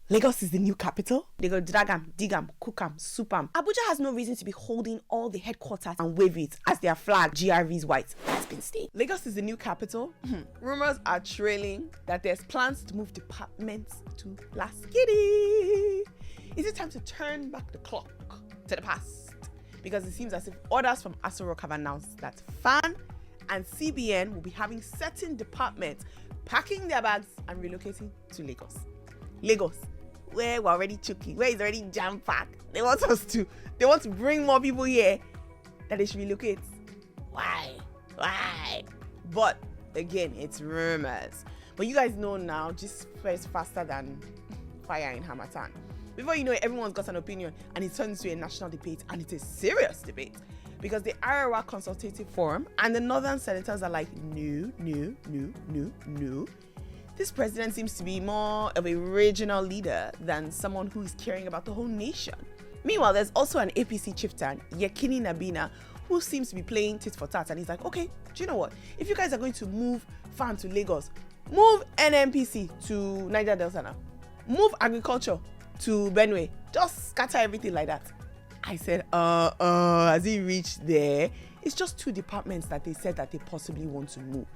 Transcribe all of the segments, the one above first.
Lagos is the new capital. They go drag 'em, dig 'em, cook 'em, soup 'em. Abuja has no reason to be holding all the headquarters and wave it as their flag, GRV's white, has been stained. Lagos is the new capital. Rumors are trailing that there's plans to move departments to Las Giddy. Is it time to turn back the clock to the past? Because it seems as if orders from Aso Rock have announced that FAN and CBN will be having certain departments packing their bags and relocating to Lagos. Lagos, where we're already choky, where it's already jam-packed. They want to bring more people here that they should relocate. Why? But again, it's rumors. But you guys know now, just spreads faster than fire in Hamatan. Before you know it, everyone's got an opinion and it turns into a national debate, and it's a serious debate. Because the Iowa Consultative Forum and the Northern Senators are like, no. This president seems to be more of a regional leader than someone who is caring about the whole nation. Meanwhile, there's also an APC chieftain, Yekini Nabina, who seems to be playing tit for tat. And he's like, okay, do you know what? If you guys are going to move FAN to Lagos, move NMPC to Niger Delta now. Move agriculture to Benue. Just scatter everything like that. I said, has he reached there? It's just two departments that they said that they possibly want to move.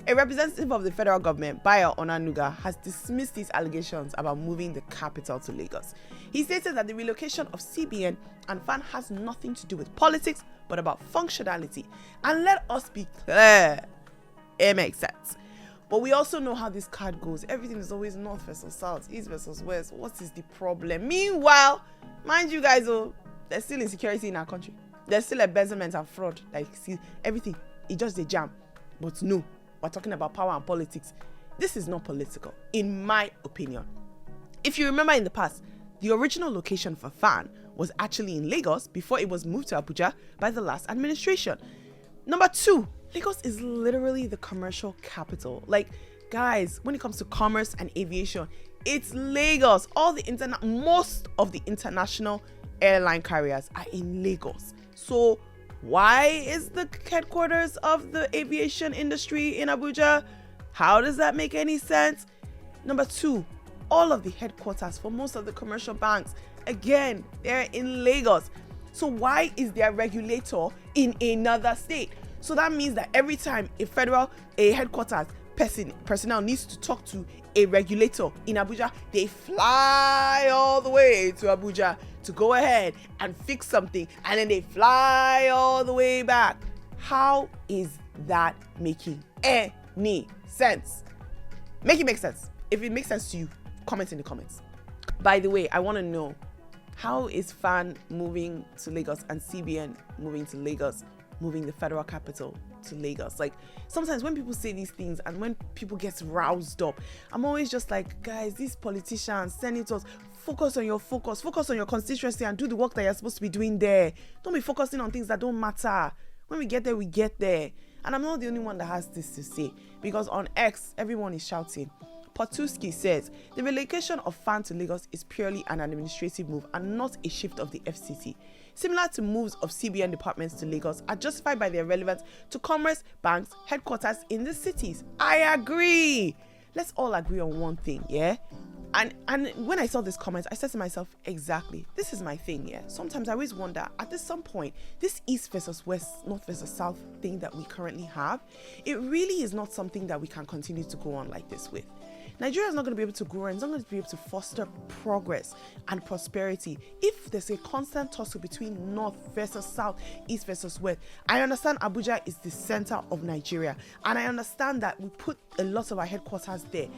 A representative of the federal government, Bayo Onanuga, has dismissed these allegations about moving the capital to Lagos. He stated that the relocation of CBN and FAN has nothing to do with politics, but about functionality. And let us be clear, it makes sense. But we also know how this card goes. Everything is always north versus south, east versus west. What is the problem? Meanwhile, mind you guys, there's still insecurity in our country. There's still embezzlement and fraud. Like, see, everything, it's just a jam. But no, we're talking about power and politics. This is not political, in my opinion. If you remember in the past, the original location for FAN was actually in Lagos before it was moved to Abuja by the last administration. Number two, Lagos is literally the commercial capital. Like, guys, when it comes to commerce and aviation, it's Lagos. Most of the international airline carriers are in Lagos. So why is the headquarters of the aviation industry in Abuja? How does that make any sense? Number two, all of the headquarters for most of the commercial banks, again, they're in Lagos. So why is their regulator in another state? So that means that every time a headquarters personnel needs to talk to a regulator in Abuja, they fly all the way to Abuja to go ahead and fix something, and then they fly all the way back. How is that making any sense? Make it make sense. If it makes sense to you, comment in the comments. By the way, I want to know, how is FAN moving to Lagos and CBN moving to Lagos, moving the federal capital to Lagos? Like, sometimes when people say these things and when people get roused up, I'm always just like, guys, these politicians, senators, focus on your constituency and do the work that you're supposed to be doing there. Don't be focusing on things that don't matter. When we get there, we get there. And I'm not the only one that has this to say, because on X, everyone is shouting. Potuski says, the relocation of FAN to Lagos is purely an administrative move and not a shift of the FCT. Similar to moves of CBN departments to Lagos are justified by their relevance to commerce, banks, headquarters in the cities. I agree. Let's all agree on one thing, yeah? And when I saw this comment, I said to myself, exactly, this is my thing, yeah? Sometimes I always wonder, at some point, this east versus west, north versus south thing that we currently have, it really is not something that we can continue to go on like this with. Nigeria is not going to be able to grow and it's not going to be able to foster progress and prosperity if there's a constant tussle between north versus south, east versus west. I understand Abuja is the center of Nigeria, and I understand that we put a lot of our headquarters there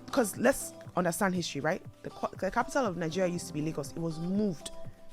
because let's understand history, right? The capital of Nigeria used to be Lagos. It was moved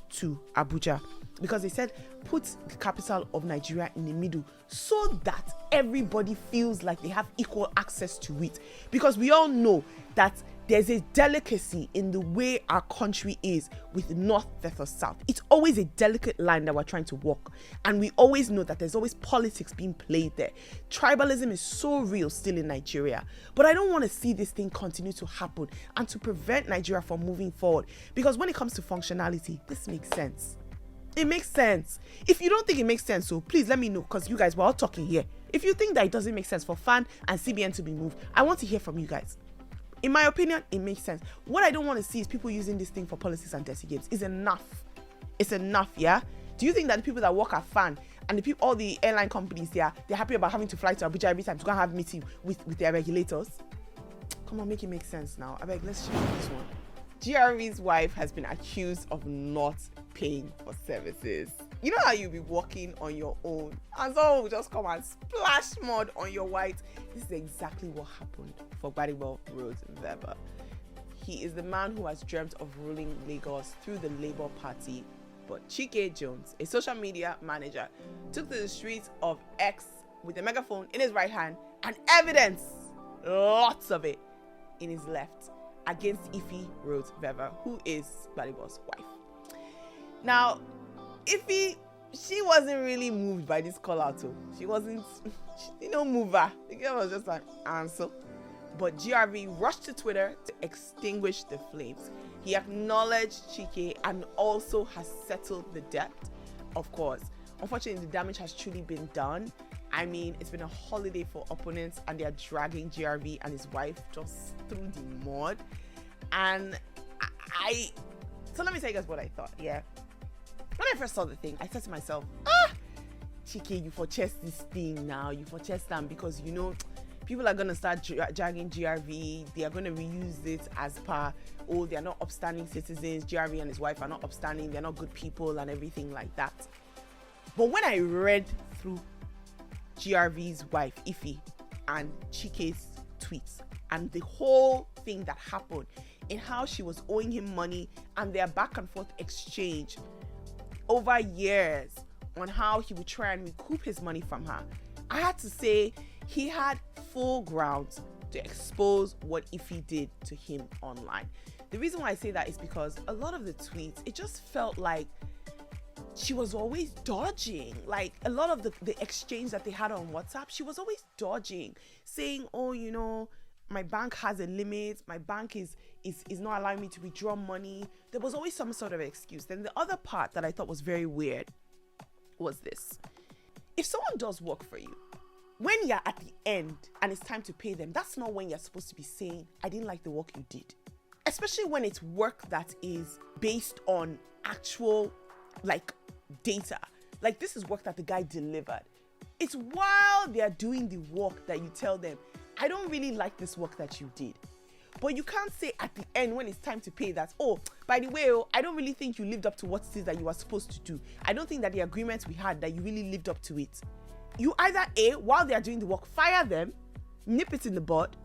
to Abuja because they said put the capital of Nigeria in the middle so that everybody feels like they have equal access to it, because we all know that there's a delicacy in the way our country is with north versus south. It's always a delicate line that we're trying to walk, and we always know that there's always politics being played there. Tribalism is so real still in Nigeria, but I don't want to see this thing continue to happen and to prevent Nigeria from moving forward, because when it comes to functionality, this makes sense. It makes sense. If you don't think it makes sense, so please let me know, because you guys, we're all talking here. If you think that it doesn't make sense for FAN and CBN to be moved, I want to hear from you guys. In my opinion, it makes sense. What I don't want to see is people using this thing for politics and dirty games. It's enough. It's enough, yeah? Do you think that the people that work at FAN and the people, all the airline companies here, they're happy about having to fly to Abuja every time to go and have meeting with their regulators? Come on, make it make sense now. I beg, let's change this one. GRV's wife has been accused of not paying for services. You know how you'll be walking on your own and someone will just come and splash mud on your white? This is exactly what happened for Bolanle Olukanni. He is the man who has dreamt of ruling Lagos through the Labour Party. But Chike Jones, a social media manager, took to the streets of X with a megaphone in his right hand and evidence, lots of it, in his left, against Ife Rose-Vever, who is Bolanle's wife. Now, Ife, she wasn't really moved by this call out. She didn't move her. The girl was just like, answer. But GRV rushed to Twitter to extinguish the flames. He acknowledged Chike and also has settled the debt, of course. Unfortunately, the damage has truly been done. I mean, it's been a holiday for opponents and they are dragging GRV and his wife just through the mud. And so let me tell you guys what I thought, yeah. When I first saw the thing, I said to myself, Chike, you for chest this thing now. You for chest them because, you know, people are going to start dragging GRV. They are going to reuse it as per, they are not upstanding citizens. GRV and his wife are not upstanding. They're not good people and everything like that. But when I read through GRV's wife, Ife, and Chike's tweets, and the whole thing that happened in how she was owing him money and their back and forth exchange over years on how he would try and recoup his money from her, I had to say he had full grounds to expose what Ife did to him online. The reason why I say that is because a lot of the tweets, it just felt like she was always dodging. Like a lot of the exchange that they had on WhatsApp, she was always dodging, saying, you know, my bank has a limit, my bank is not allowing me to withdraw money. There was always some sort of excuse. Then the other part that I thought was very weird was this. If someone does work for you, when you're at the end and it's time to pay them, that's not when you're supposed to be saying, I didn't like the work you did. Especially when it's work that is based on actual, like, data. Like, this is work that the guy delivered. It's while they're doing the work that you tell them, I don't really like this work that you did. But you can't say at the end when it's time to pay that, by the way, I don't really think you lived up to what it is that you were supposed to do. I don't think that the agreements we had that you really lived up to it. You either while they are doing the work, fire them, nip it in the bud,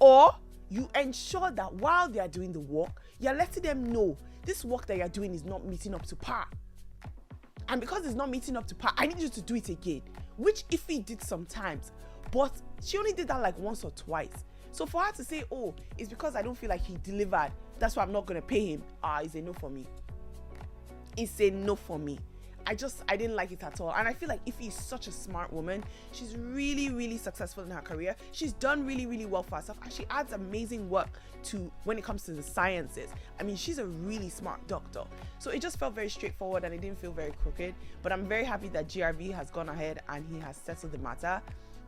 or you ensure that while they are doing the work, you're letting them know this work that you're doing is not meeting up to par. And because it's not meeting up to par, I need you to do it again, which Ife did sometimes, but she only did that like once or twice. So for her to say, it's because I don't feel like he delivered, that's why I'm not going to pay him, it's a no for me. It's a no for me. I didn't like it at all. And I feel like Ife is such a smart woman. She's really, really successful in her career. She's done really, really well for herself. And she adds amazing work to when it comes to the sciences. I mean, she's a really smart doctor. So it just felt very straightforward and it didn't feel very crooked. But I'm very happy that GRV has gone ahead and he has settled the matter.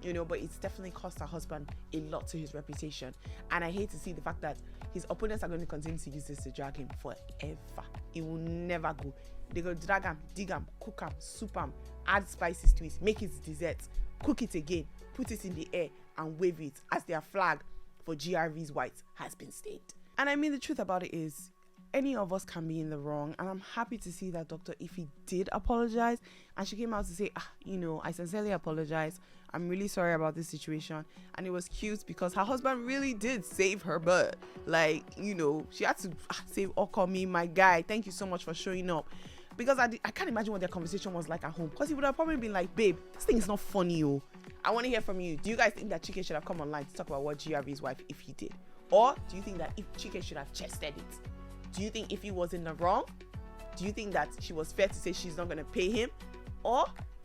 You know, but it's definitely cost her husband a lot to his reputation. And I hate to see the fact that his opponents are going to continue to use this to drag him forever. It will never go. They go drag him, dig him, cook him, soup him, add spices to it, make it dessert, cook it again, put it in the air and wave it as their flag for GRV's white has been staked. And I mean, the truth about it is, any of us can be in the wrong, and I'm happy to see that Dr. Ife did apologize, and she came out to say, I sincerely apologize. I'm really sorry about this situation. And it was cute because her husband really did save her butt. Like, she had to say, call me my guy. Thank you so much for showing up. Because I can't imagine what their conversation was like at home. Because he would have probably been like, babe, this thing is not funny, I want to hear from you. Do you guys think that Chike should have come online to talk about what GRV's wife, if he did? Or do you think that if Chike should have chested it? Do you think if he was in the wrong? Do you think that she was fair to say she's not going to pay him? Or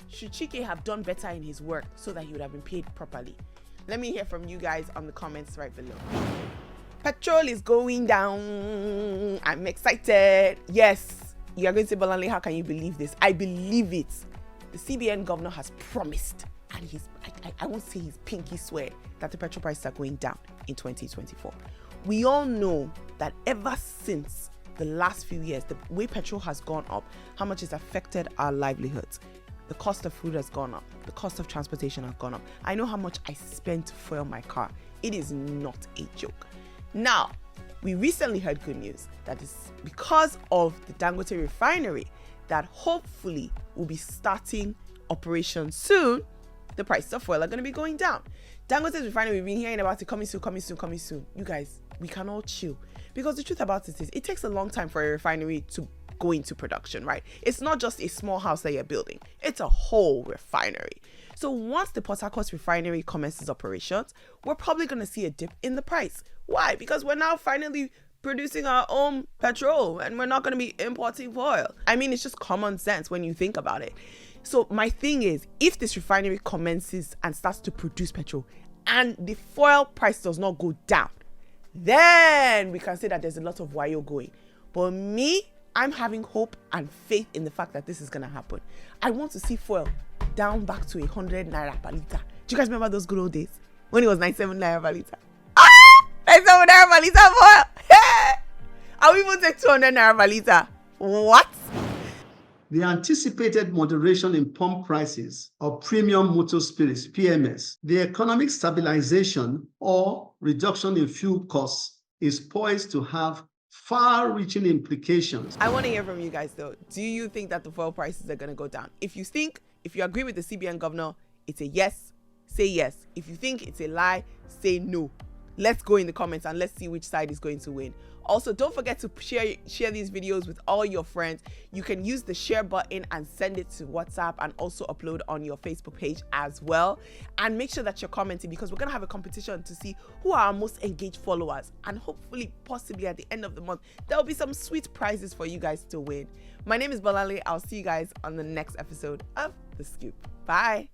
should Chike have done better in his work so that he would have been paid properly? Let me hear from you guys on the comments right below. Petrol is going down. I'm excited. Yes, you are going to say, Bolanle, how can you believe this? I believe it. The CBN governor has promised, and I won't say his pinky swear, that the petrol prices are going down in 2024. We all know that ever since the last few years, the way petrol has gone up, how much it's affected our livelihoods. The cost of food has gone up. The cost of transportation has gone up. I know how much I spent to fuel my car. It is not a joke. Now, we recently heard good news that is because of the Dangote refinery that hopefully will be starting operation soon, the prices of oil are going to be going down. Dangote's refinery, we've been hearing about it coming soon. You guys, we can all chill. Because the truth about it is, it takes a long time for a refinery to go into production, right? It's not just a small house that you're building. It's a whole refinery. So once the Port Harcourt refinery commences operations, we're probably going to see a dip in the price. Why? Because we're now finally producing our own petrol and we're not going to be importing oil. I mean, it's just common sense when you think about it. So my thing is, if this refinery commences and starts to produce petrol and the fuel price does not go down, then we can say that there's a lot of wayo going. But me, I'm having hope and faith in the fact that this is going to happen. I want to see fuel down back to 100 naira per liter. Do you guys remember those good old days when it was 97 naira per liter? 97 naira per liter fuel. I will even take 200 naira per liter. What? The anticipated moderation in pump prices of premium motor spirits, PMS, the economic stabilization or reduction in fuel costs is poised to have far-reaching implications. I want to hear from you guys though. Do you think that the fuel prices are going to go down? If you agree with the CBN governor, it's a yes, say yes. If you think it's a lie, say no. Let's go in the comments and let's see which side is going to win. Also, don't forget to share these videos with all your friends. You can use the share button and send it to WhatsApp and also upload on your Facebook page as well. And make sure that you're commenting because we're going to have a competition to see who are our most engaged followers. And hopefully, possibly at the end of the month, there will be some sweet prizes for you guys to win. My name is Bolanle. I'll see you guys on the next episode of The Scoop. Bye.